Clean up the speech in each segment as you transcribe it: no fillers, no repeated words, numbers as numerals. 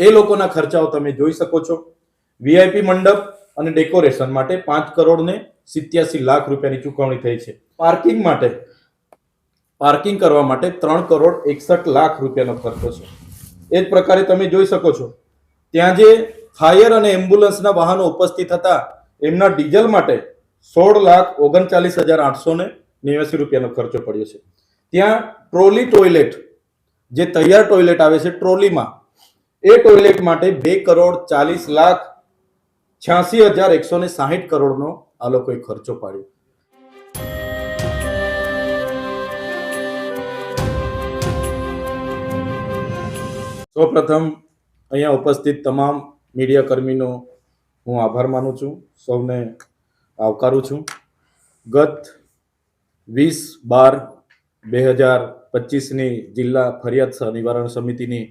એ લોકોના ખર્ચાઓ તમે જોઈ શકો છો। વીઆઈપી મંડપ અને ડેકોરેશન માટે 5 કરોડ ને 87 લાખ રૂપિયાની ચૂકવણી થઈ છે। પાર્કિંગ કરવા માટે 3 કરોડ 61 લાખ રૂપિયાનો ખર્ચો છે। એ જ પ્રકારે તમે જોઈ શકો છો ત્યાં જે ફાયર અને એમ્બ્યુલન્સના વાહનો ઉપસ્થિત હતા એમના ડીઝલ માટે 16,39,889 રૂપિયાનો ખર્ચો પડ્યો છે। ત્યાં ટ્રોલી ટોયલેટ જે તૈયાર ટોયલેટ આવે છે ટ્રોલીમાં એ ટોયલેટ માટે 2,40,86,160 કરોડનો આ લોકોએ ખર્ચો પાડ્યો। સૌપ્રથમ અહીંયા ઉપસ્થિત તમામ મીડિયા કર્મીનો હું આભાર માનું છું, સૌને આવકારું છું। ગત 20/12/2025ની જિલ્લા ફરિયાદ નિવારણ સમિતિની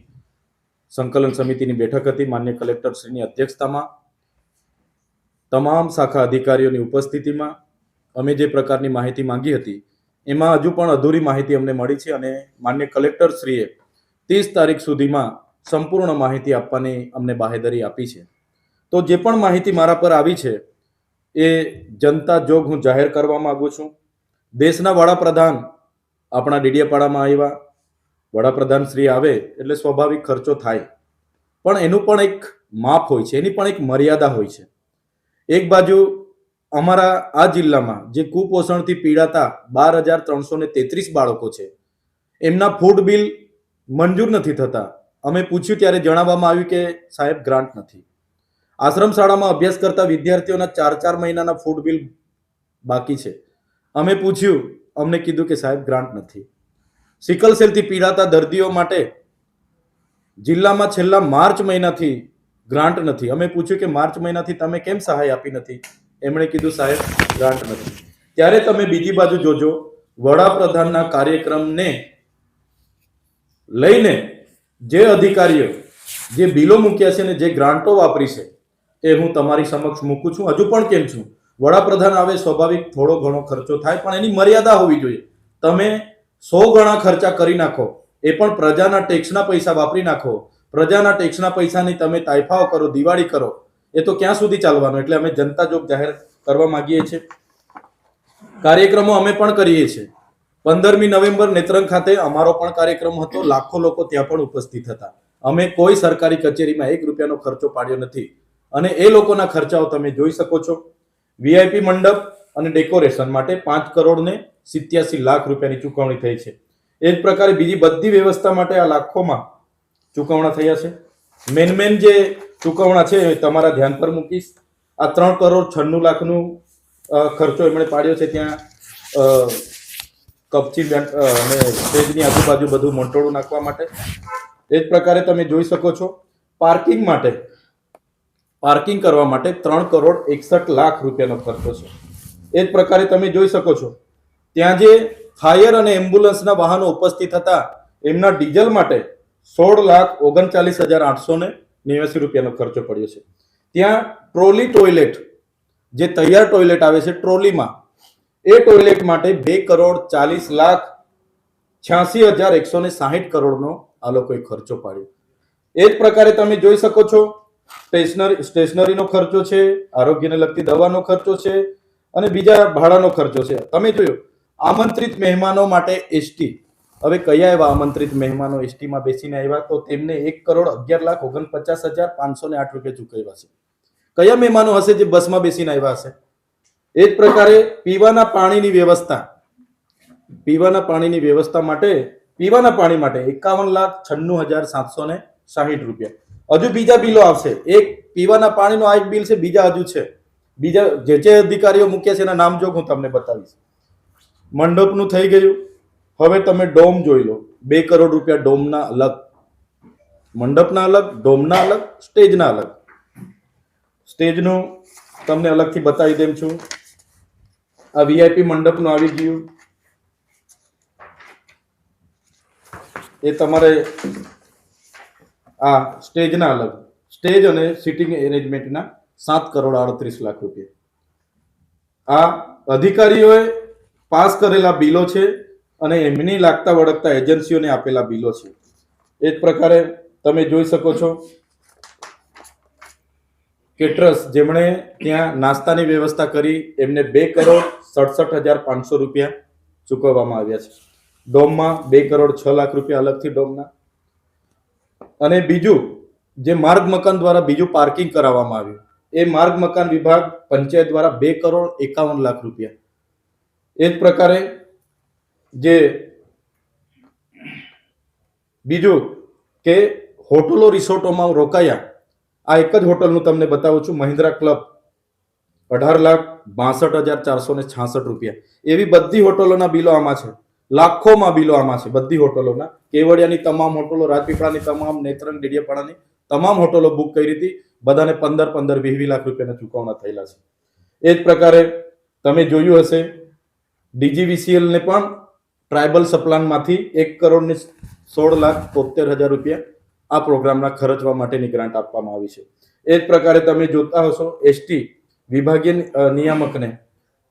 સંકલન સમિતિની બેઠક હતી માન્ય કલેક્ટર શ્રીની અધ્યક્ષતામાં। તમામ શાખા અધિકારીઓની ઉપસ્થિતિમાં અમે જે પ્રકારની માહિતી માંગી હતી એમાં હજુ પણ અધૂરી માહિતી અમને મળી છે અને માન્ય કલેક્ટર શ્રીએ 30 તારીખ સુધીમાં સંપૂર્ણ માહિતી આપવાની અમને બાહેધરી આપી છે। તો જે પણ માહિતી મારા પર આવી છે એ જનતા જોગ હું જાહેર કરવા માંગુ છું। દેશના વડાપ્રધાન આપણા ડીડીયાપાડામાં આવ્યા, વડાપ્રધાન શ્રી આવે એટલે સ્વાભાવિક ખર્ચો થાય, પણ એનું પણ એક માપ હોય છે, એની પણ એક મર્યાદા હોય છે। એક બાજુ અમારા આ જિલ્લામાં જે કુપોષણથી પીડાતા 12,333 બાળકો છે એમના ફૂડ બિલ મંજૂર નથી થતા। અમે પૂછ્યું ત્યારે જણાવવામાં આવ્યું કે સાહેબ ગ્રાન્ટ નથી। આશ્રમ શાળામાં અભ્યાસ કરતા વિદ્યાર્થીઓના 4 મહિનાના ફૂડ બિલ બાકી છે। અમે પૂછ્યું, અમને કીધું કે સાહેબ ગ્રાન્ટ નથી। સિકલ સેલથી પીડાતા દર્દીઓ માટે જિલ્લામાં છેલ્લા માર્ચ મહિનાથી ગ્રાન્ટ નથી। અમે પૂછ્યું કે માર્ચ મહિનાથી તમે કેમ સહાય આપી નથી? એમણે કીધું સાહેબ ગ્રાન્ટ નથી। ત્યારે તમે બીજી બાજુ જોજો, વડાપ્રધાનના કાર્યક્રમને લઈને જે અધિકારીઓ જે બિલો મૂક્યા છે ને જે ગ્રાન્ટો વાપરી છે એ હું તમારી સમક્ષ મૂકું છું। હજુ પણ કેમ છું, વડાપ્રધાન આવે સ્વાભાવિક થોડો ઘણો ખર્ચો થાય, પણ એની મર્યાદા હોવી જોઈએ। તમે 100 ગણા ખર્ચા કરી નાખો, એ પણ પ્રજાના ટેક્સના પૈસા વાપરી નાખો, પ્રજાના ટેક્સના પૈસાની તમે તાઇફાઓ કરો, દિવાળી કરો, એ તો ક્યાં સુધી ચાલવાનું? એટલે અમે જનતા જોગ જાહેર કરવા માંગીએ છીએ। કાર્યક્રમો અમે પણ કરીએ છીએ। 15મી નવેમ્બર નેત્રંગ ખાતે અમારો પણ કાર્યક્રમ હતો, લાખો લોકો ત્યાં પણ ઉપસ્થિત હતા। અમે કોઈ સરકારી કચેરીમાં 1 રૂપિયાનો ખર્ચો પાડ્યો નથી અને એ લોકોના ખર્ચાઓ તમે જોઈ શકો છો। વીઆઈપી મંડપ અને ડેકોરેશન માટે 5 કરોડ ને 87 લાખ રૂપિયાની ચૂકવણી થઈ છે। એ જ પ્રકારે બીજી બધી વ્યવસ્થા માટે આ લાખોમાં ચૂકવણા થયા છે। મેન જે ચૂકવણા છે તમારા ધ્યાન પર મૂકીશ। આ 3 કરોડ 96 લાખનું ખર્ચો એમણે પાડ્યો છે ત્યાં કપચી અને સ્ટેજની આજુબાજુ બધું મંટોળું નાખવા માટે। એ જ પ્રકારે તમે જોઈ શકો છો પાર્કિંગ કરવા માટે 3 કરોડ 61 લાખ રૂપિયાનો ખર્ચો છે। એ જ પ્રકારે તમે જોઈ શકો છો ત્યાં જે ફાયર અને એમ્બ્યુલન્સના વાહનો ઉપસ્થિત હતા એમના ડીઝલ માટે 16,39,889 રૂપિયાનો ખર્ચો પડ્યો છે। ત્યાં ટ્રોલી ટોયલેટ જે તૈયાર ટોયલેટ આવે છે ટ્રોલીમાં એ ટોયલેટ માટે 2,40,86,160 કરોડનો આ લોકોએ ખર્ચો પાડ્યો। એ જ પ્રકારે તમે જોઈ શકો છો સ્ટેશનરીનો ખર્ચો છે, આરોગ્યને લગતી દવાનો ખર્ચો છે અને બીજા ભાડાનો ખર્ચો છે। તમે જોયું આમંત્રિત મહેમાનો માટે એસટી, હવે કયા એવા આમંત્રિત મહેમાનો એસટીમાં બેસીને આવ્યા તો તેમને 1,11,49,508 રૂપિયા ચૂકવ્યા છે। કયા મહેમાનો હશે જે બસમાં બેસીને આવ્યા હશે? એ જ પ્રકારે પીવાના પાણી માટે 51,96,760 રૂપિયા। હજુ બીજા બિલો આવશે। એક પીવાના પાણીનો આ એક બિલ છે, બીજા હજુ છે, બીજા જે અધિકારીઓ મૂક્યા છે એના નામ જોગ હું તમને બતાવીશ। મંડપનું થઈ ગયું। હવે તમે ડોમ જોઈ લો, 2 કરોડ રૂપિયા ડોમના અલગ, મંડપના અલગ, ડોમના અલગ, સ્ટેજના અલગ। સ્ટેજનું તમને અલગથી બતાવી દેમ છું। આ વીઆઈપી મંડપનું આવી ગયું, એ તમારે આ સ્ટેજના અલગ, સ્ટેજ અને સિટિંગ એરેન્જમેન્ટના 7 કરોડ 38 લાખ રૂપિયા। આ અધિકારીઓએ પાસ કરેલા બિલો છે અને એમની લાગતા વળગતા એજન્સીઓને આપેલા બિલો છે। એ જ પ્રકારે તમે જોઈ શકો છો કેટરર્સ જેમણે ત્યાં નાસ્તાની વ્યવસ્થા કરી એમને 2,67,500 રૂપિયા ચૂકવવામાં આવ્યા છે. ડોમમાં 2,06,00,000 રૂપિયા અલગથી ડોમના. અને બીજું જે માર્ગ મકાન દ્વારા બીજું પાર્કિંગ કરાવવામાં આવ્યું એ માર્ગ મકાન વિભાગ પંચાયત દ્વારા 2,51,00,000 રૂપિયા. એ જ પ્રકારે જે બીજું કે હોટલો રિસોર્ટોમાં રોકાયા, આ એક જ હોટલનું તમને બતાવું છું, મહિન્દ્રા ક્લબ 18,62,466 રૂપિયા. એવી બધી હોટલોના બિલો આમાં છે, લાખોમાં બિલો આમાં છે બધી હોટલોના. કેવડિયાની તમામ હોટલો, રાજપીપળાની તમામ, નેત્રંગ, ડેડિયાપાડાની તમામ હોટલો બુક કરી હતી. બધાને 15-15, 20 લાખ રૂપિયાના ચૂકવણા થયેલા છે. એ જ પ્રકારે તમે જોયું હશે DGVCL ને પણ ટ્રાઇબલ સપ્લાનમાંથી 1,16,73,000 રૂપિયા આ પ્રોગ્રામના ખર્ચવા માટેની ગ્રાન્ટ આપવામાં આવી છે. એ જ પ્રકારે તમે જોતા હશો એસટી વિભાગીય નિયામકને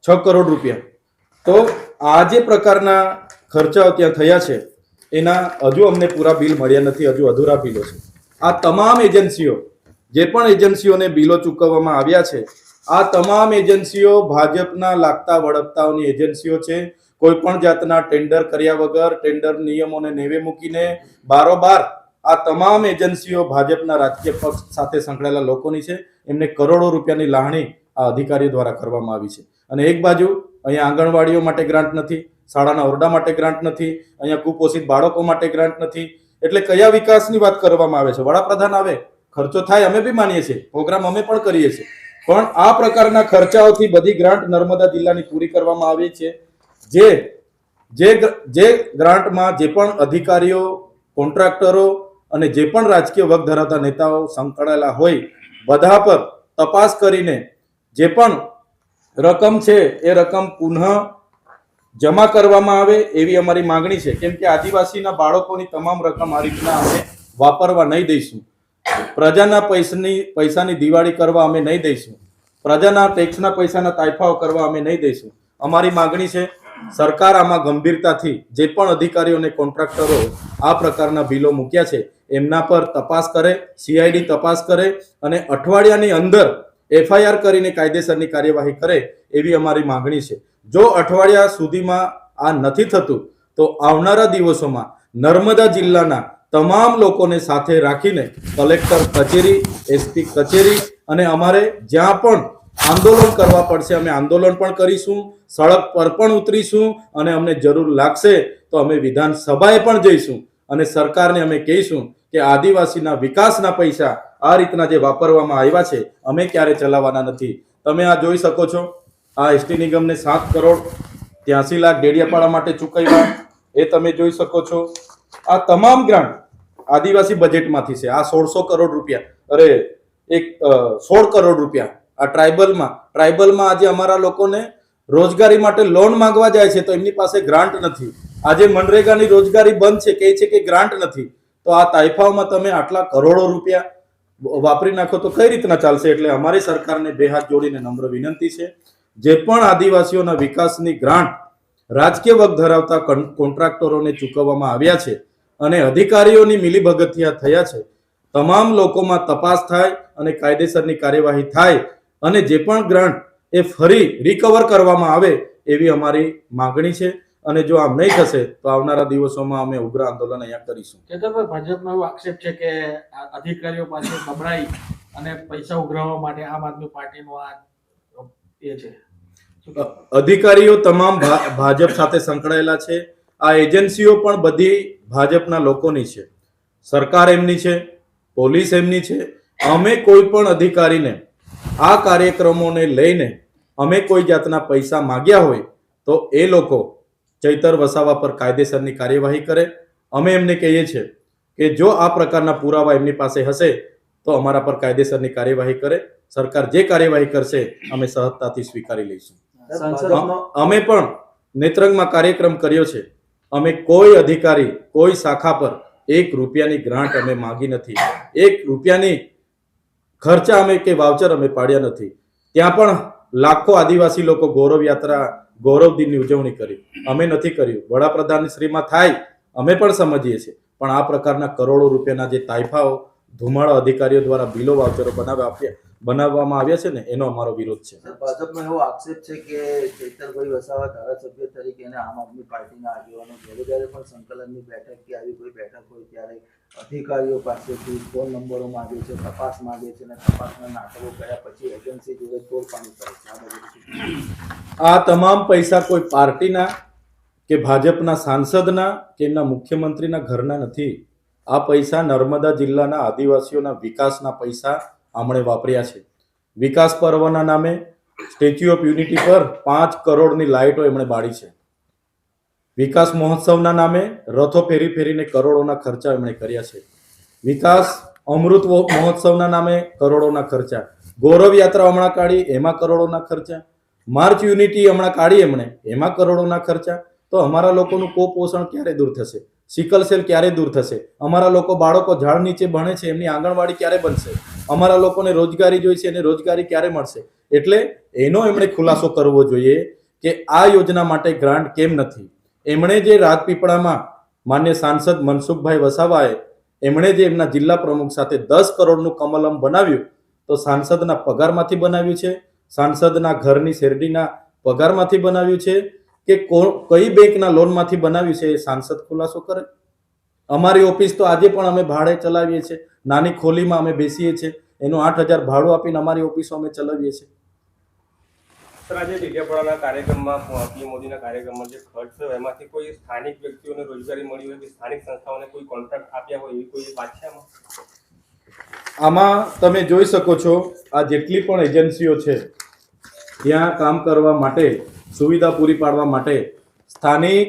6 કરોડ રૂપિયા. તો આ જે પ્રકારના ખર્ચાઓ ત્યાં થયા છે એના હજુ અમને પૂરા બિલ મળ્યા નથી, હજુ અધૂરા બિલો છે. આ તમામ એજન્સીઓ, જે પણ એજન્સીઓને બિલો ચૂકવવામાં આવ્યા છે, આ તમામ એજન્સીઓ ભાજપના લાગતા વળગતાઓની એજન્સીઓ છે. કોઈ પણ જાતના ટેન્ડર કર્યા વગર, ટેન્ડર નિયમોને નેવે મૂકીને બારોબાર આ તમામ એજન્સીઓ ભાજપના રાજકીય પક્ષ સાથે સંકળાયેલા લોકોની છે. એમને કરોડો રૂપિયાની લાહણી આ અધિકારીઓ દ્વારા કરવામાં આવી છે. અને એક બાજુ અહીંયા આંગણવાડીઓ માટે ગ્રાન્ટ નથી, શાળાના ઓરડા માટે ગ્રાન્ટ નથી, અહીંયા કુપોષિત બાળકો માટે ગ્રાન્ટ નથી. એટલે કયા વિકાસની વાત કરવામાં આવે છે? વડાપ્રધાન આવે, ખર્ચો થાય, અમે બી માનીએ છીએ, પ્રોગ્રામ અમે પણ કરીએ છીએ, પણ આ પ્રકારના ખર્ચાઓથી બધી ગ્રાન્ટ નર્મદા જિલ્લાની પૂરી કરવામાં આવી છે. જે ગ્રાન્ટમાં જે પણ અધિકારીઓ, કોન્ટ્રાક્ટરો અને જે પણ રાજકીય વગ ધરાવતા નેતાઓ સંકળાયેલા હોય, બધા પર તપાસ કરીને જે પણ રકમ છે એ રકમ પુનઃ જમા કરવામાં આવે એવી અમારી માંગણી છે. કેમ કે આદિવાસીના બાળકોની તમામ રકમ આ રીતના અમે વાપરવા નહીં દઈશું. પ્રજાના પૈસાની દિવાળી કરવા અમે નહીં દઈશું. પ્રજાના ટેક્સના પૈસાના તાઇફાઓ કરવા અમે નહીં દઈશું. અમારી માંગણી છે સરકાર આમાં ગંભીરતાથી જે પણ અધિકારીઓ અને કોન્ટ્રાક્ટરો આ પ્રકારના બિલો મૂક્યા છે એમના પર તપાસ કરે, CID તપાસ કરે અને અઠવાડિયાની અંદર FIR કરીને કાયદેસરની કાર્યવાહી કરે એવી અમારી માંગણી છે. જો અઠવાડિયા સુધીમાં આ નથી થતું તો આવનારા દિવસોમાં નર્મદા જિલ્લાના તમામ લોકોને સાથે રાખીને કલેક્ટર કચેરી, SP કચેરી અને અમારે જ્યાં પણ આંદોલન કરવા પડશે અમે આંદોલન પણ કરીશું, સડક પર પણ ઉતરીશું અને અમને જરૂર લાગશે તો અમે વિધાનસભાએ પણ જઈશું અને સરકારને અમે કહીશું કે આદિવાસીના વિકાસના પૈસા આ રીતના જે વાપરવામાં આવ્યા છે અમે ક્યારે ચલાવવાના નથી. તમે આ જોઈ શકો છો, આ ST નિગમને 7,83,00,000 ડેડિયાપાડા માટે ચૂકવ્યા એ તમે જોઈ શકો છો. આ તમામ ગ્રાન્ટ આદિવાસી બજેટમાંથી છે. આ 1600 કરોડ રૂપિયા, અરે 16 કરોડ રૂપિયા આ ટ્રાઇબલમાં આજે અમારા લોકોને રોજગારી માટે લોન માંગવા જાય છે તો એમની પાસે ગ્રાન્ટ નથી. આજે મનરેગાની રોજગારી બંધ છે, કહે છે કે ગ્રાન્ટ નથી. તો આ તાઇફાઓમાં તમે આટલા કરોડો રૂપિયા વાપરી નાખો તો કઈ રીતના ચાલશે? એટલે અમારી સરકારને બે હાથ જોડીને નમ્ર વિનંતી છે, જે પણ આદિવાસીઓના વિકાસની ગ્રાન્ટ રાજકીય વગ ધરાવતા કોન્ટ્રાક્ટરોને ચૂકવવામાં આવ્યા છે અને અધિકારીઓની મિલીભગતિયા થયા છે, તમામ લોકોમાં તપાસ થાય અને કાયદેસરની કાર્યવાહી થાય અને જે પણ ગ્રાન્ટ એ ફરી રિકવર કરવામાં આવે એવી અમારી માંગણી છે. અને જો આમ નહીં થશે તો આવનારા દિવસોમાં અમે ઉગ્ર આંદોલન અહીંયા કરીશું. કેતનભાઈ, ભાજપનો એવો આક્ષેપ છે કે અધિકારીઓ પાસે ગભરાઈ અને પૈસા ઉઘરાવવા માટે આમ આદમી પાર્ટીનો આ એ છે. અધિકારીઓ તમામ ભાજપ સાથે સંકળાયેલા છે. આ એજન્સીઓ પણ બધી ભાજપના લોકોની છે. સરકાર એમની છે, પોલીસ એમની છે. અમે કોઈ પણ અધિકારીને આ કાર્યક્રમોને લઈને અમે કોઈ જાતના પૈસા માંગ્યા હોય તો એ લોકો ચૈતર વસાવા પર કાયદેસરની કાર્યવાહી કરે. અમે એમને કહીએ છીએ કે જો આ પ્રકારના પુરાવા એમની પાસે હશે તો અમારા પર કાયદેસરની કાર્યવાહી કરે. સરકાર જે કાર્યવાહી કરશે અમે સહજતાથી સ્વીકારી લઈશું. અમે પણ નેત્રંગમાં કાર્યક્રમ કર્યો છે. અમે કોઈ અધિકારી, કોઈ શાખા પર 1 રૂપિયાની ગ્રાન્ટ અમે માંગી નથી. 1 રૂપિયાની ખર્ચા અમે કે વાઉચર અમે પાડ્યા નથી. ત્યાં પણ લાખો આદિવાસી લોકો ગૌરવ યાત્રા, ગૌરવ દિનની ઉજવણી કરી. અમે નથી કર્યું. વડાપ્રધાન શ્રીમાં થાય અમે પણ સમજીએ છીએ, પણ આ પ્રકારના કરોડો રૂપિયાના જે તાઇફાઓ ધુમાડા અધિકારીઓ દ્વારા બિલો વાઉચરો બનાવવામાં આવ્યા છે ને એનો અમારો વિરોધ છે. સર, ભાજપનો એવો આક્ષેપ છે કે ચૈતરભાઈ વસાવા ધારાસભ્ય તરીકે અને આમ આદમી પાર્ટીના આગેવાનો જ્યારે પણ સંકલનની બેઠક કે આવી કોઈ બેઠક હોય ત્યારે અધિકારીઓ પાસેથી ફોન નંબરો માંગે છે, તપાસ માંગે છે અને તપાસના નાટકો કર્યા પછી એજન્સી જોડે તોડપાણી કરે છે. આ બધું આ તમામ પૈસા કોઈ પાર્ટીના કે ભાજપના સાંસદના કે એમના મુખ્યમંત્રીના ઘરના નથી. આ પૈસા નર્મદા જિલ્લાના આદિવાસીઓના વિકાસના પૈસા આમણે વાપર્યા છે. વિકાસ પર્વના નામે સ્ટેચ્યુ ઓફ યુનિટી પર 5 કરોડની લાઇટો એમણે બાળી છે. વિકાસ મહોત્સવના નામે રથો ફેરીને કરોડોના ખર્ચા એમણે કર્યા છે. વિકાસ અમૃત મહોત્સવના નામે કરોડોના ખર્ચા, ગૌરવ યાત્રા હમણાં કાઢી એમાં કરોડોના ખર્ચા, માર્ચ યુનિટી હમણાં કાઢી એમણે એમાં કરોડોના ખર્ચા. તો અમારા લોકોનું કુપોષણ ક્યારે દૂર થશે? સિકલ સેલ ક્યારે દૂર થશે? અમારા બાળકો ઝાડ નીચે ભણે છે, એમની આંગણવાડી ક્યારે બનશે? અમારા લોકોને રોજગારી જોઈશે, એને રોજગારી ક્યારે મળશે? એટલે એનો એમણે ખુલાસો કરવો જોઈએ કે આ યોજના માટે ગ્રાન્ટ કેમ નથી. એમણે જે રાજપીપળામાં માન્ય સાંસદ મનસુખભાઈ વસાવાએ એમણે જે એમના જિલ્લા પ્રમુખ સાથે 10 કરોડનું કમલમ બનાવ્યું તો સાંસદના પગારમાંથી બનાવ્યું છે, સાંસદના ઘરની શેરડીના પગારમાંથી બનાવ્યું છે કે કઈ બેંકના લોનમાંથી બનાવ્યું છે એ સાંસદ ખુલાસો કરે. અમારી ઓફિસ તો આજે પણ અમે ભાડે ચલાવીએ છીએ. નાની ખોલીમાં અમે બેસીએ છીએ, એનું 8,000 ભાડું આપીને અમારી ઓફિસો અમે ચલાવીએ છીએ. સર, આજે ડેડિયાપાડાના કાર્યક્રમમાં પીએમ મોદીના કાર્યક્રમમાં જે ખર્ચ થયો એમાંથી કોઈ સ્થાનિક વ્યક્તિઓને રોજગારી મળી હોય કે સ્થાનિક સંસ્થાઓને કોઈ કોન્ટ્રાક્ટ આપ્યા હોય એવી કોઈ વાત છે આમાં? તમે જોઈ શકો છો આ જેટલી પણ એજન્સીઓ છે ત્યાં કામ કરવા માટે, સુવિધા પૂરી પાડવા માટે સ્થાનિક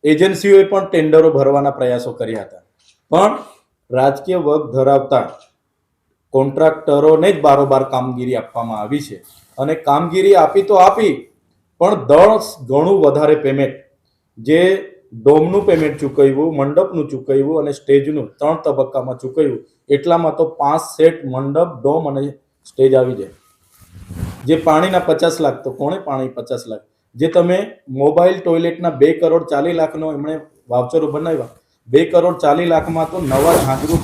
એજન્સીઓએ પણ ટેન્ડરો ભરવાના પ્રયાસો કર્યા હતા, પણ રાજકીય વર્ગ ધરાવતા કોન્ટ્રાક્ટરોને જ બારોબાર કામગીરી આપવામાં આવી છે. અને કામગીરી આપી તો આપી, પણ 10 ગણું વધારે પેમેન્ટ, જે ડોમનું પેમેન્ટ ચૂકવ્યું, મંડપનું ચૂકવ્યું અને સ્ટેજનું 3 તબક્કામાં ચૂકવ્યું, એટલામાં તો 5 સેટ મંડપ, ડોમ અને સ્ટેજ આવી જાય. જે પાણીના 50 લાખ, તો કોણે પાણી 50 લાખ? જે તમે મોબાઈલ ટોયલેટના 2 કરોડ 40 લાખનો એમણે વાઉચરો બનાવ્યા, 2 કરોડ 40 લાખમાં તો નવા ઝાંઝરું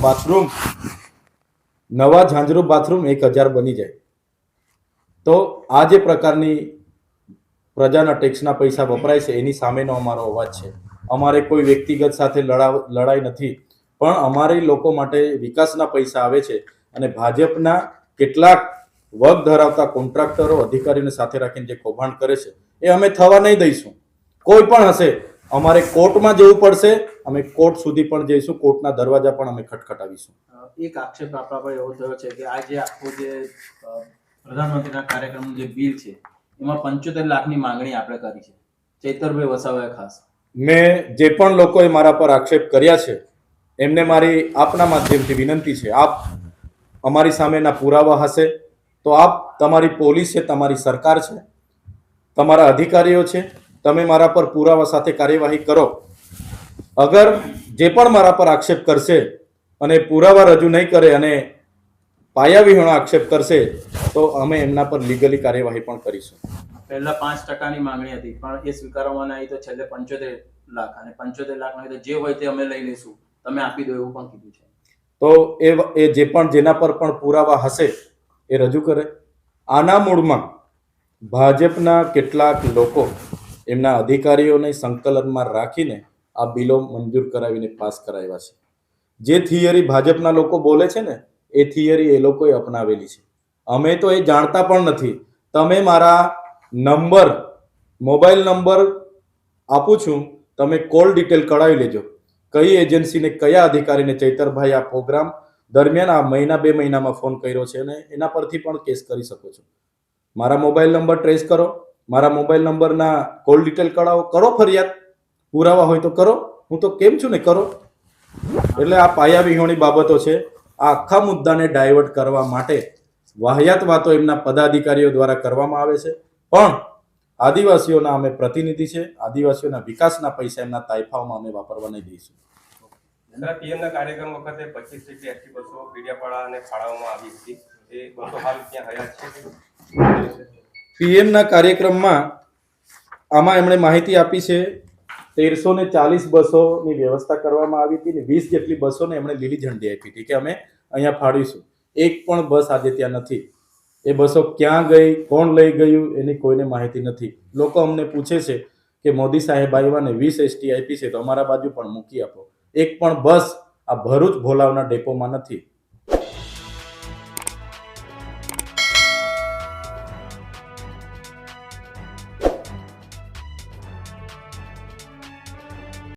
બાથરૂમ 1000 બની જાય. તો આ જે પ્રકારની પ્રજાના ટેક્સના પૈસા વપરાય છે એની સામેનો અમારો અવાજ છે. અમારે કોઈ વ્યક્તિગત સાથે લડાઈ નથી, પણ અમારી લોકો માટે વિકાસના પૈસા આવે છે અને ભાજપના કેટલાક વર્ગ ધરાવતા કોન્ટ્રાક્ટરો અધિકારીઓને સાથે રાખીને જે કૌભાંડ કરે છે એ અમે થવા નહીં દઈશું. કોઈ પણ હશે, અમારે કોર્ટમાં જવું પડશે, અમે કોર્ટ સુધી પણ જઈશું, કોર્ટના દરવાજા પણ અમે ખટખટાવીશું. એક આક્ષેપ આપણા પર એવો થયો છે કે આ જે આખું જે પ્રધાનમંત્રીના કાર્યક્રમનું જે બિલ છે એમાં 75 લાખની માંગણી આપણે કરી છે, ચૈતરભાઈ વસાવાએ ખાસ. મેં જે પણ લોકોએ મારા પર આક્ષેપ કર્યા છે એમને મારી આપના માધ્યમથી વિનંતી છે, આપ અમારી સામેના પુરાવા હશે તો આપ, તમારી પોલીસ છે, તમારી સરકાર છે, તમારા અધિકારીઓ છે, તમે મારા પર પુરાવા સાથે કાર્યવાહી કરો. અગર જે પણ મારા પર આક્ષેપ કરશે અને પુરાવા રજૂ નહીં કરે અને પાયાવિહોણો આક્ષેપ કરશે તો અમે એમના પર લીગલી કાર્યવાહી પણ કરીશું. પહેલા 5% માંગણી હતી, પણ એ સ્વીકારવામાં આવી તો છેલ્લે 75 લાખ, અને 75 લાખમાં જે હોય તે અમે લઈ લઈશું, તમે આપી દો એવું પણ કીધું છે. તો એ જે પણ જેના પર પણ પુરાવા હશે એ રજૂ કરે. આના મૂળમાં ભાજપના કેટલાક લોકો એમના અધિકારીઓને સંકલનમાં રાખીને આ બિલો મંજૂર કરાવીને પાસ કરાવ્યા છે. જે થિયરી ભાજપના લોકો બોલે છે ને એ થિયરી એ લોકોએ અપનાવેલી છે. અમે તો એ જાણતા પણ નથી. તમે મારા મોબાઈલ નંબર આપું છું, તમે કોલ ડિટેલ કઢાવી લેજો, કઈ એજન્સીને કયા અધિકારીને ચૈતરભાઈ આ પ્રોગ્રામ દરમિયાન આ 2 મહિનામાં ફોન કર્યો છે અને એના પરથી પણ કેસ કરી શકો છો. મારા મોબાઈલ નંબર ટ્રેસ કરો, મારા મોબાઈલ નંબરના કોલ ડિટેલ કઢાવો, કરો ફરિયાદ, પુરાવા હોય તો કરો, હું તો કેમ છું ને, કરો. એટલે આ પાયાવિહોણી બાબતો છે. આ આખા મુદ્દાને ડાયવર્ટ કરવા માટે વાહિયાત વાતો એમના પદાધિકારીઓ દ્વારા કરવામાં આવે છે. પણ આદિવાસીઓના અમે પ્રતિનિધિ છે, આદિવાસીઓના વિકાસના પૈસા એમના તાઇફાઓમાં અમે વાપરવા નહીં દઈશું. પીએમના કાર્યક્રમ વખતે 25 જેટલી એસટી બસો ડેડિયાપાડા અને ફાળવવામાં આવી હતી, એ બસો હાલ ત્યાં હયાત છે. પીએમના કાર્યક્રમમાં આમાં એમણે માહિતી આપી છે 1340 બસોની વ્યવસ્થા કરવામાં આવી હતી ને 20 જેટલી બસોને એમણે લીલી ઝંડી આપી હતી કે અમે અહીંયા ફાળવીશું. એક પણ બસ આજે ત્યાં નથી. એ બસો ક્યાં ગઈ, કોણ લઈ ગયું એની કોઈને માહિતી નથી. લોકો અમને પૂછે છે કે મોદી સાહેબ આવ્યા ને 20 ST આપી છે તો અમારા બાજુ પણ મૂકી આપો. એક પણ બસ આ ભરૂચ ભોલાવના ડેપોમાં નથી.